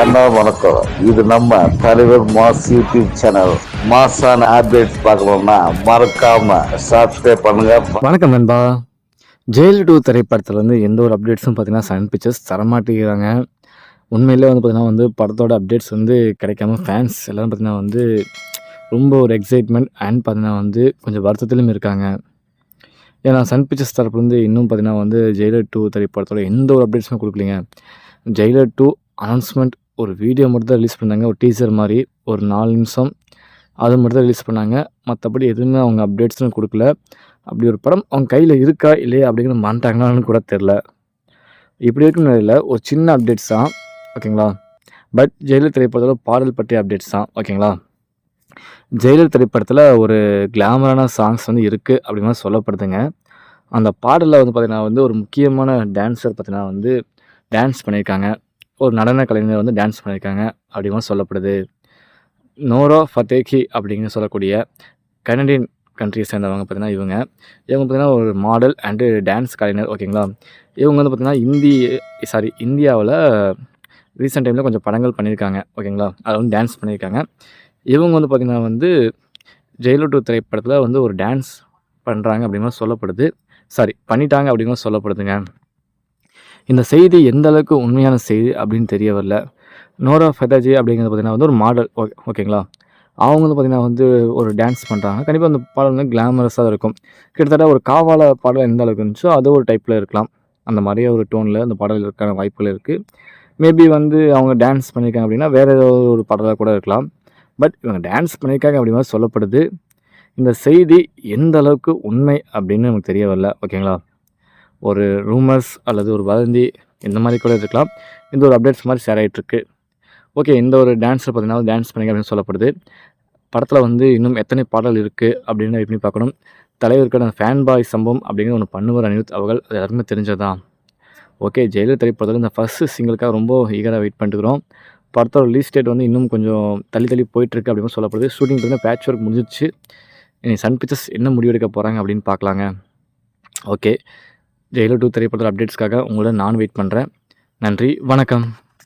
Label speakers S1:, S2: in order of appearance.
S1: அண்ணா வணக்கம். இது நம்ம தலைவர் மாஸ் யூடியூப் சேனல். மாசான அப்டேட்ஸ் பார்க்கணும்னா மறக்காம சப்ஸ்கிரைப் பண்ணுங்க.
S2: வணக்கம் நண்பா. ஜெயில் 2 திரைப்படத்தில் வந்து எந்த ஒரு அப்டேட்ஸும் பார்த்தீங்கன்னா சன் பிக்சர்ஸ் தரமாட்டேங்கிறாங்க. உண்மையிலே வந்து பார்த்தீங்கன்னா படத்தோட அப்டேட்ஸ் வந்து கிடைக்காம ஃபேன்ஸ் எல்லோரும் பார்த்தீங்கன்னா ரொம்ப ஒரு எக்ஸைட்மெண்ட் அண்ட் பார்த்தீங்கன்னா கொஞ்சம் வருத்தத்திலும் இருக்காங்க. ஏன்னா சன் பிக்சர்ஸ் தரப்புலேருந்து இன்னும் பார்த்தீங்கன்னா ஜெயிலர் 2 திரைப்படத்தோட எந்த ஒரு அப்டேட்ஸுமே கொடுக்கலிங்க. ஜெயிலர் 2 அனௌன்ஸ்மெண்ட் ஒரு வீடியோ மட்டும் தான் ரிலீஸ் பண்ணாங்க, ஒரு டீசர் மாதிரி ஒரு 4 நிமிஷம் அது மட்டும் தான் ரிலீஸ் பண்ணாங்க. மற்றபடி எதுவுமே அவங்க அப்டேட்ஸ்னு கொடுக்கல. அப்படி ஒரு படம் அவங்க கையில் இருக்கா இல்லையா அப்படிங்கிற மாட்டாங்களான்னு கூட தெரில. இப்படி இருக்கும் நிலையில் ஒரு சின்ன அப்டேட்ஸ் தான், ஓகேங்களா. பட் ஜெயிலர் திரைப்படத்தோட பாடல் பற்றிய அப்டேட்ஸ் தான், ஓகேங்களா. ஜெயிலர் திரைப்படத்தில் ஒரு கிளாமரான சாங்ஸ் வந்து இருக்குது அப்படிங்கிற சொல்லப்படுதுங்க. அந்த பாடலில் வந்து பார்த்திங்கன்னா ஒரு முக்கியமான டான்ஸர் பார்த்திங்கன்னா டான்ஸ் பண்ணியிருக்காங்க. ஒரு நடன கலைஞர் வந்து டான்ஸ் பண்ணியிருக்காங்க அப்படிங்கிற சொல்லப்படுது. நோரா ஃபத்தேஹி அப்படிங்கிற சொல்லக்கூடிய கனடியன் கண்ட்ரியை சேர்ந்தவங்க பார்த்திங்கன்னா இவங்க பார்த்திங்கன்னா ஒரு மாடல் அண்டு டான்ஸ் கலைஞர், ஓகேங்களா. இவங்க வந்து பார்த்திங்கன்னா இந்தியாவில் ரீசெண்ட் டைமில் கொஞ்சம் படங்கள் பண்ணியிருக்காங்க, ஓகேங்களா. அதில் வந்து டான்ஸ் பண்ணியிருக்காங்க. இவங்க வந்து பார்த்திங்கன்னா ஜெயிலர் 2 திரைப்படத்தில் ஒரு டான்ஸ் பண்ணுறாங்க அப்படிங்கிற சொல்லப்படுது. பண்ணிட்டாங்க அப்படிங்கிற சொல்லப்படுதுங்க. இந்த செய்தி எந்த அளவுக்கு உண்மையான செய்தி அப்படின்னு தெரிய வரல. நோரா ஃபத்தேஹி அப்படிங்கிறது பார்த்திங்கன்னா ஒரு மாடல், ஓகேங்களா. அவங்க வந்து பார்த்திங்கன்னா ஒரு டான்ஸ் பண்ணுறாங்க. கண்டிப்பாக அந்த பாடல் வந்து கிளாமரஸாக இருக்கும். கிட்டத்தட்ட ஒரு காவால பாடல் எந்த அளவுக்கு இருந்துச்சோ அது ஒரு டைப்பில் இருக்கலாம். அந்த மாதிரியே ஒரு டோனில் அந்த பாடல் இருக்கான வாய்ப்புகள் இருக்குது. மேபி அவங்க டான்ஸ் பண்ணியிருக்காங்க அப்படின்னா வேறு ஏதாவது ஒரு பாடலாக கூட இருக்கலாம். பட் இவங்க டான்ஸ் பண்ணியிருக்காங்க அப்படிங்கிற சொல்லப்படுது. இந்த செய்தி எந்த அளவுக்கு உண்மை அப்படின்னு நமக்கு தெரிய வரல, ஓகேங்களா. ஒரு ரூமர்ஸ் அல்லது ஒரு வதந்தி இந்த மாதிரி கூட இருக்கலாம். இந்த ஒரு அப்டேட்ஸ் மாதிரி ஷேர் ஆகிட்டுருக்கு. ஓகே, இந்த ஒரு டான்ஸில் பார்த்தீங்கன்னா டான்ஸ் பண்ணிங்க அப்படின்னு சொல்லப்படுது. படத்தில் இன்னும் எத்தனை பாடல் இருக்குது அப்படின்னு வெயிட் பண்ணி பார்க்கணும். தலைவருக்கான ஃபேன் பாய் சம்பவம் அப்படிங்கிற ஒன்று பண்ணுவார் அனிருத் அவர்கள், அது எல்லாருமே தெரிஞ்சதான். ஓகே, ஜெயிலர் திரைப்படத்தில் இந்த ஃபஸ்ட்டு சிங்கிளுக்காக ரொம்ப ஈகராக வெயிட் பண்ணிட்டுருக்கிறோம். படத்தோட ரிலீஸ் டேட் இன்னும் கொஞ்சம் தள்ளி போயிட்டுருக்கு அப்படின்னு சொல்லப்படுது. ஷூட்டிங் பார்த்தீங்கன்னா பேட்ச் ஒர்க் முடிஞ்சிச்சு. இனி சன் பிக்சர்ஸ் என்ன முடிவெடுக்க போகிறாங்க அப்படின்னு பார்க்கலாங்க. ஓகே, ஜெயிலர் 2 திரைப்படத்தோட அப்டேட்ஸ்க்காக உங்களோட நான் வெயிட் பண்ணுறேன். நன்றி, வணக்கம்.